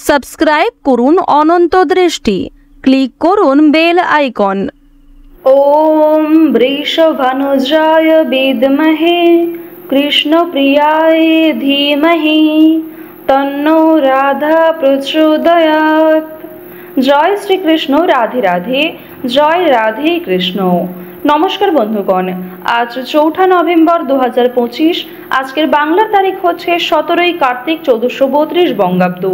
Subscribe করুন অনন্ত দৃষ্টি, click করুন বেল আইকন। ওম বৃষভানুজায় বিদ্মহে কৃষ্ণপ্রিয়ায় ধীমহি তন্নো রাধা প্রচোদয়াৎ। জয় শ্রীকৃষ্ণ, রাধে রাধে, জয় রাধে কৃষ্ণ। নমস্কার বন্ধুগণ, আজ 4 নভেম্বর 2025। আজকের বাংলার তারিখ হচ্ছে 17 কার্তিক 1432 বঙ্গাব্দ।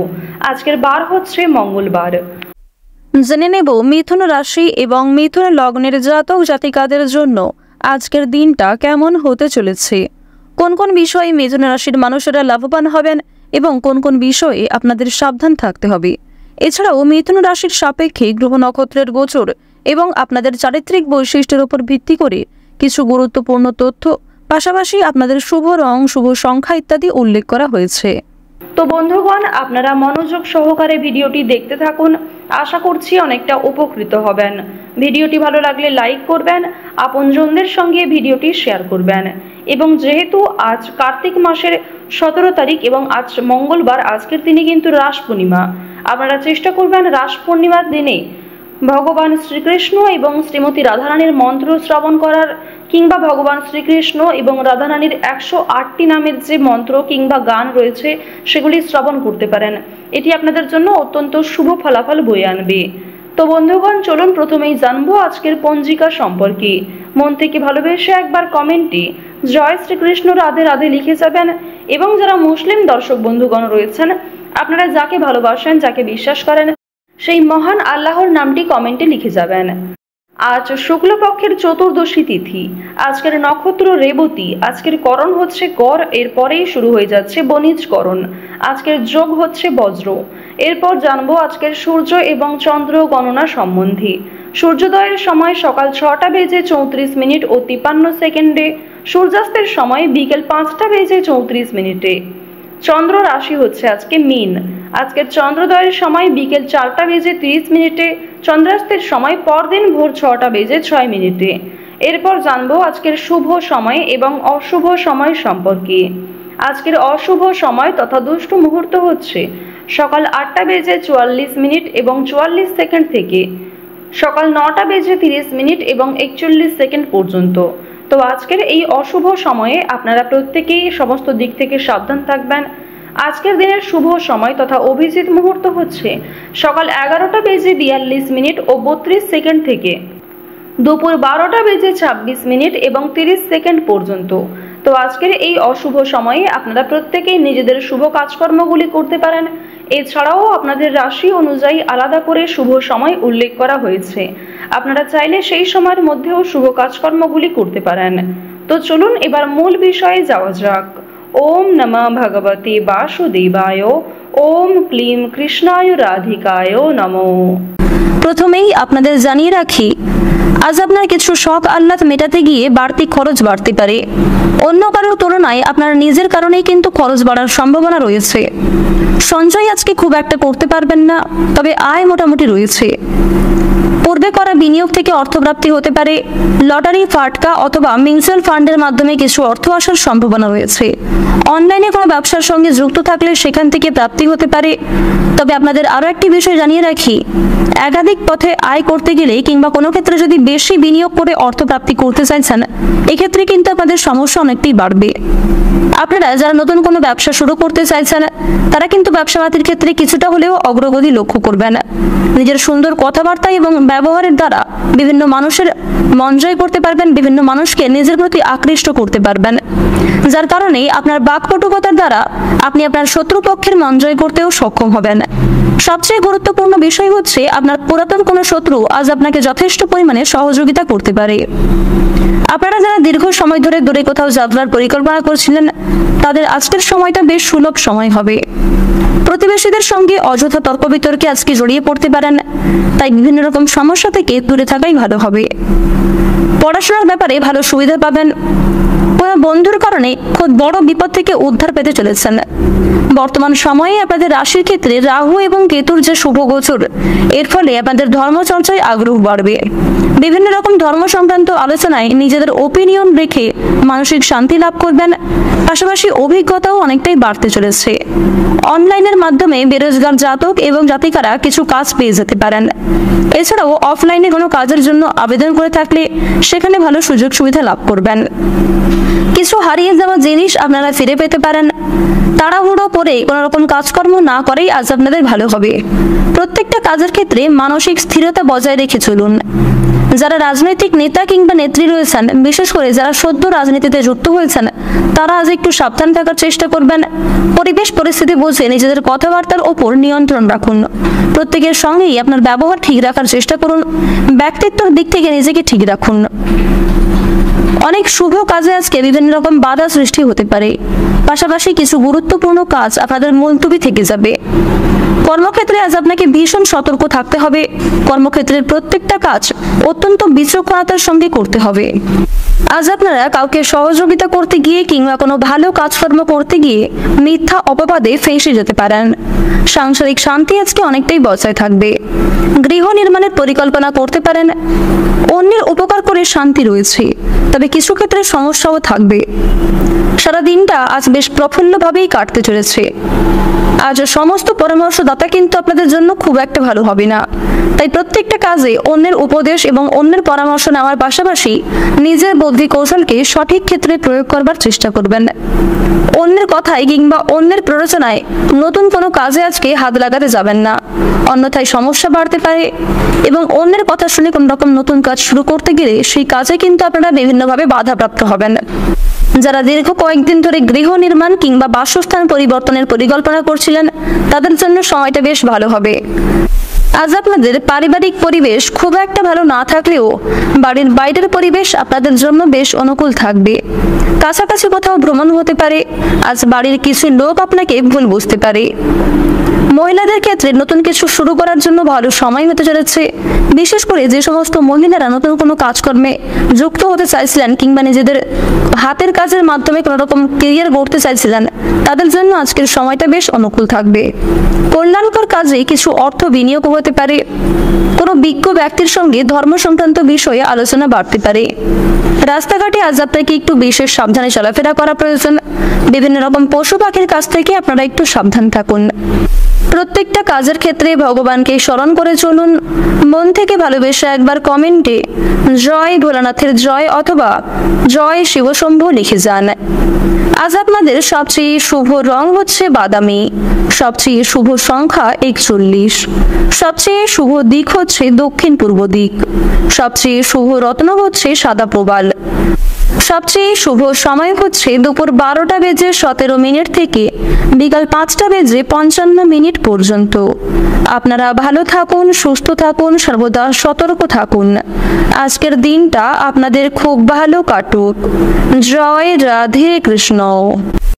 আজকের বার হচ্ছে মঙ্গলবার। জেনে নেব মিথুন রাশি এবং মিথুন লগ্নের জাতক জাতিকাদের জন্য আজকের দিনটা কেমন হতে চলেছে, কোন কোন বিষয়ে মিথুন রাশির মানুষেরা লাভবান হবেন এবং কোন কোন বিষয়ে আপনাদের সাবধান থাকতে হবে। এছাড়াও মিথুন রাশির সাপেক্ষে গ্রহ নক্ষত্রের গোচর এবং আপনাদের চারিত্রিক বৈশিষ্ট্যের উপর ভিত্তি করে কিছু গুরুত্বপূর্ণ তথ্য, পাশাপাশি আপনাদের শুভ রং, শুভ সংখ্যা ইত্যাদি উল্লেখ করা হয়েছে। তো বন্ধুগণ, আপনারা মনোযোগ সহকারে ভিডিওটি দেখতে থাকুন। আশা করছি অনেকটা উপকৃত হবেন। ভিডিওটি ভালো লাগলে লাইক করবেন, আপনজনদের সঙ্গে ভিডিওটি শেয়ার করবেন। এবং যেহেতু আজ কার্তিক মাসের 17 তারিখ এবং আজ মঙ্গলবার, আজকের দিনে কিন্তু রাস পূর্ণিমা। আপনারা চেষ্টা করবেন রাস পূর্ণিমার দিনে ভগবান শ্রীকৃষ্ণ এবং শ্রীমতী রাধারানীর মন্ত্র শ্রবণ করার, কিংবা ভগবান শ্রীকৃষ্ণ এবং রাধারানীর 108টি নামের যে মন্ত্র কিংবা গান রয়েছে সেগুলি শ্রবণ করতে পারেন। এটি আপনাদের জন্য অত্যন্ত শুভ ফলাফল বয়ে আনবে। তো বন্ধুগণ, চলুন প্রথমেই জানবো আজকের পঞ্জিকা সম্পর্কে। মন থেকে ভালোবেসে একবার কমেন্টে জয় শ্রীকৃষ্ণ, রাধে রাধে লিখে যাবেন। এবং যারা মুসলিম দর্শক বন্ধুগণ রয়েছেন, আপনারা যাকে ভালোবাসেন, যাকে বিশ্বাস করেন, সেই মহান আল্লাহর নামটি কমেন্টে লিখে যাবেন। আজ শুক্লপক্ষের চতুর্দশী তিথি। আজকের নক্ষত্র রেবতী। আজকের করণ হচ্ছে কর, এরপরেই শুরু হয়ে যাচ্ছে বণিজ করণ। আজকের যোগ হচ্ছে বজ্র। এরপর জানবো আজকের সূর্য এবং চন্দ্র গণনা সম্বন্ধে। সূর্যোদয়ের সময় সকাল 6টা বেজে 34 মিনিট ও 53 সেকেন্ডে। সূর্যাস্তের সময় বিকেল 5টা বেজে 34 মিনিটে। চন্দ্র রাশি হচ্ছে আজকে মীন। আজকের চন্দ্রোদয়ের সময় বিকেল 4টা বেজে 30 মিনিটে। চন্দ্রাস্তের সময় পরদিন ভোর 6টা বেজে 6 মিনিটে। এরপর জানবো আজকের শুভ সময় এবং অশুভ সময় সম্পর্কে। আজকের অশুভ সময় তথা দুষ্ট মুহূর্ত হচ্ছে সকাল 8টা বেজে 44 মিনিট এবং 44 সেকেন্ড থেকে সকাল 9টা বেজে 30 মিনিট এবং 41 সেকেন্ড পর্যন্ত। তো আজকের এই অশুভ সময়ে আপনারা প্রত্যেকেই সমস্ত দিক থেকে সাবধান থাকবেন। আজকের দিনের শুভ সময় তথা অভিজিৎ মুহূর্ত হচ্ছে সকাল 11টা বেজে 42 মিনিট ও 32 সেকেন্ড থেকে দুপুর 12টা বেজে 26 মিনিট এবং 30 সেকেন্ড পর্যন্ত। তো আজকের এই অশুভ সময়ে আপনারা প্রত্যেকেই নিজেদের শুভ কাজকর্মগুলি করতে পারেন। এছাড়াও আপনাদের রাশি অনুযায়ী আলাদা করে শুভ সময় উল্লেখ করা হয়েছে। আপনারা চাইলে সেই সময়ের মধ্যেও শুভ কাজকর্মগুলি করতে পারেন। তো চলুন এবার মূল বিষয়ে যাওয়া যাক। ওম নমঃ ভগবতে বাসুদেবায়। ওম ক্লিম কৃষ্ণায় রাধিকায় নমো। প্রথমেই আপনাদের জানিয়ে রাখি, আজ আপনার কিছু শখ আহ্লাদ মেটাতে গিয়ে বাড়তি খরচ বাড়তে পারে। অন্য কারোর তুলনায় আপনার নিজের কারণেই কিন্তু খরচ বাড়ার সম্ভাবনা রয়েছে। সঞ্চয় আজকে খুব একটা করতে পারবেন না, তবে আয় মোটামুটি রয়েছে। পূর্বে করা বিনিয়োগ থেকে অর্থপ্রাপ্তি হতে পারে। লটারি, ফাটকা অথবা মিউচুয়াল ফান্ডের মাধ্যমে কিছু অর্থ আসার সম্ভাবনা রয়েছে। অনলাইনে কোনো ব্যবসার সঙ্গে যুক্ত থাকলে সেখান থেকে প্রাপ্তি হতে পারে। তবে আপনাদের আরও একটি বিষয় জানিয়ে রাখি, একাধিক পথে আয় করতে গেলে কিংবা কোনো ক্ষেত্রে যদি বেশি বিনিয়োগ করে অর্থ প্রাপ্তি করতে চাইছেন, এক্ষেত্রে কিন্তু আপনাদের সমস্যা অনেকটাই বাড়বে। আপনারা যারা নতুন কোনো ব্যবসা শুরু করতে চাইছেন, তারা কিন্তু ব্যবসাপাতির ক্ষেত্রে কিছুটা হলেও অগ্রগতি লক্ষ্য করবেন। নিজের সুন্দর কথাবার্তা এবং ব্যবহারের দ্বারা বিভিন্ন মানুষের মন জয় করতে পারবেন, বিভিন্ন মানুষকে নিজের প্রতি আকৃষ্ট করতে পারবেন, যার কারণে আপনার বাকপটুকতার দ্বারা আপনি আপনার শত্রুপক্ষের মন জয় করতেও সক্ষম হবেন। সবচেয়ে গুরুত্বপূর্ণ বিষয় হচ্ছে আপনার পুরাতন কোনো শত্রু আজ আপনাকে যথেষ্ট পরিমাণে সহযোগিতা করতে পারে। আপনারা যারা দীর্ঘ সময় ধরে দূরে কোথাও যাত্রার পরিকল্পনা করছিলেন, তাদের আজকের সময়টা বেশ সুলভ সময় হবে। প্রতিবেশীদের সঙ্গে অযথা তর্ক বিতর্কে আজকে জড়িয়ে পড়তে পারেন, তাই বিভিন্ন রকম সমস্যা থেকে দূরে থাকাই ভালো হবে। পড়াশোনার ব্যাপারে ভালো সুবিধা পাবেন। কোনো বন্ধুর কারণে খুব বড় বিপদ থেকে উদ্ধার পেতে চলেছেন। বর্তমান সময়ে আপনাদের রাশির ক্ষেত্রে রাহু এবং কেতুর যে শুভ গোচর, এর ফলে আপনাদের ধর্মচর্চায় আগ্রহ বাড়বে। বিভিন্ন রকম ধর্ম সংক্রান্ত আলোচনায় নিজেদের ওপিনিয়ন রেখে মানসিক শান্তি লাভ করবেন। পাশাপাশি অভিজ্ঞতাও অনেকটাই বাড়তে চলেছে। অনলাইনে অনলাইনের মাধ্যমে বেরোজগার জাতক এবং জাতিকারা কিছু কাজ পেয়ে যেতে পারেন। এছাড়াও অফলাইনে কোনো কাজের জন্য আবেদন করে থাকলে সেখানে ভালো সুযোগ সুবিধা লাভ করবেন। কিছু হারিয়ে যাওয়া জিনিস আপনারা ফিরে পেতে পারেন। তাড়াহুড়ো করে কোনো রকম কাজকর্ম না করেই আজ আপনাদের ভালো হবে। প্রত্যেকটা কাজের ক্ষেত্রে মানসিক স্থিরতা বজায় রেখে চলুন। যারা রাজনৈতিক নেতা কিংবা নেত্রী রয়েছেন, বিশেষ করে যারা সদ্য রাজনীতিতে যুক্ত হয়েছেন, তারা আজ একটু সাবধান থাকার চেষ্টা করবেন। পরিবেশ পরিস্থিতি বুঝে নিজেদের কথাবার্তার ওপর নিয়ন্ত্রণ রাখুন। প্রত্যেকের সঙ্গেই আপনার ব্যবহার ঠিক রাখার চেষ্টা করুন। ব্যক্তিত্বের দিক থেকে নিজেকে ঠিক রাখুন। অনেক শুভ কাজে আজকে বিভিন্ন রকম বাধা সৃষ্টি হতে পারে। পাশাপাশি কিছু গুরুত্বপূর্ণ কাজ আপনাদের মুলতবি থেকে যাবে। কর্মক্ষেত্রে আজ আপনাকে ভীষণ সতর্ক থাকতে হবে। কর্মক্ষেত্রের প্রত্যেকটা কাজ অত্যন্ত বিচক্ষণতার সঙ্গে করতে হবে। আজ আপনারা কাউকে সহযোগিতা করতে গিয়ে কিংবা কোনো ভালো কাজকর্ম করতে গিয়ে মিথ্যা অপবাদে ফেঁসে যেতে পারেন। সাংসারিক শান্তি আজকে অনেকটাই বজায় থাকবে। গৃহ নির্মাণের পরিকল্পনা করতে পারেন। অন্যের উপকার করে শান্তি রয়েছে, তবে কিছু ক্ষেত্রে সমস্যাও থাকবে। সারা দিনটা আজ বেশ প্রফুল্লভাবেই কাটতে চলেছে। আজ সমস্ত পরামর্শদাতা কিন্তু আপনাদের জন্য খুব একটা ভালো হবে না। তাই প্রত্যেকটা কাজে অন্যের উপদেশ এবং অন্যের পরামর্শ নেওয়ার পাশাপাশি নিজের বুদ্ধি কৌশলকে সঠিক ক্ষেত্রে প্রয়োগ করবার চেষ্টা করবেন। অন্যের কথায় কিংবা অন্যের প্ররোচনায় নতুন কোনো কাজে আজকে হাত লাগাতে যাবেন না, অন্যথায় সমস্যা বাড়তে পারে এবং অন্যের কথা শুনে কোনো রকম নতুন কাজ শুরু করতে গেলে সেই কাজে কিন্তু আপনারা বিভিন্নভাবে বাধাপ্রাপ্ত হবেন। যারা দীর্ঘ কয়েকদিন ধরে গৃহ নির্মাণ কিংবা বাসস্থান পরিবর্তনের পরিকল্পনা করছিলেন, তাদের জন্য সময়টা বেশ ভালো হবে। আজ আপনাদের পারিবারিক পরিবেশ খুব একটা ভালো না থাকলেও বাড়ির বাইরের পরিবেশ আপনাদের জন্য বেশ অনুকূল থাকবে। কাছাকাছি কোথাও ভ্রমণ হতে পারে। আজ বাড়ির কিছু লোক আপনাকে ভুল বুঝতে পারে। মহিলাদের ক্ষেত্রে নতুন কিছু শুরু করার জন্য ভালো সময় হতে চলেছে। বিশেষ করে যে সমস্ত মহিলারা নতুন কোনো কাজকর্মে যুক্ত হতে চাইছিলেন কিংবা নিজেদের হাতের কাজের মাধ্যমে কোনো রকম কেরিয়ার গড়তে চাইছিলেন, তাদের জন্য আজকের সময়টা বেশ অনুকূল থাকবে। কল্যাণকর কাজে কিছু অর্থ বিনিয়োগ হতে পারে। কোনো বিজ্ঞ ব্যক্তির সঙ্গে ধর্ম সংক্রান্ত বিষয়ে আলোচনা বাড়তে পারে। রাস্তাঘাটে আজ আপনাকে একটু বিশেষ সাবধানে চলাফেরা করা প্রয়োজন। বিভিন্ন রকম পশু পাখির কাছ থেকে আপনারা একটু সাবধান থাকুন। প্রত্যেকটা কাজের ক্ষেত্রে ভগবানকে স্মরণ করে চলুন। মন থেকে ভালোবেসে একবার কমেন্টে জয় ভোলানাথের জয় অথবা জয় শিবশম্ভু লিখে যান। আজ আপনাদের সবচেয়ে শুভ রং হচ্ছে বাদামি। সবচেয়ে শুভ সংখ্যা 41। সবচেয়ে শুভ দিক হচ্ছে দক্ষিণ পূর্ব দিক। সবচেয়ে শুভ রত্ন হচ্ছে সাদা প্রবাল। সবচেয়ে শুভ সময় হচ্ছে দুপুর 12:17 থেকে বিকাল 5:55 পর্যন্ত। আপনারা ভালো থাকুন, সুস্থ থাকুন, সর্বদা সতর্ক থাকুন। আজকের দিনটা আপনাদের খুব ভালো কাটুক। জয় রাধে কৃষ্ণ।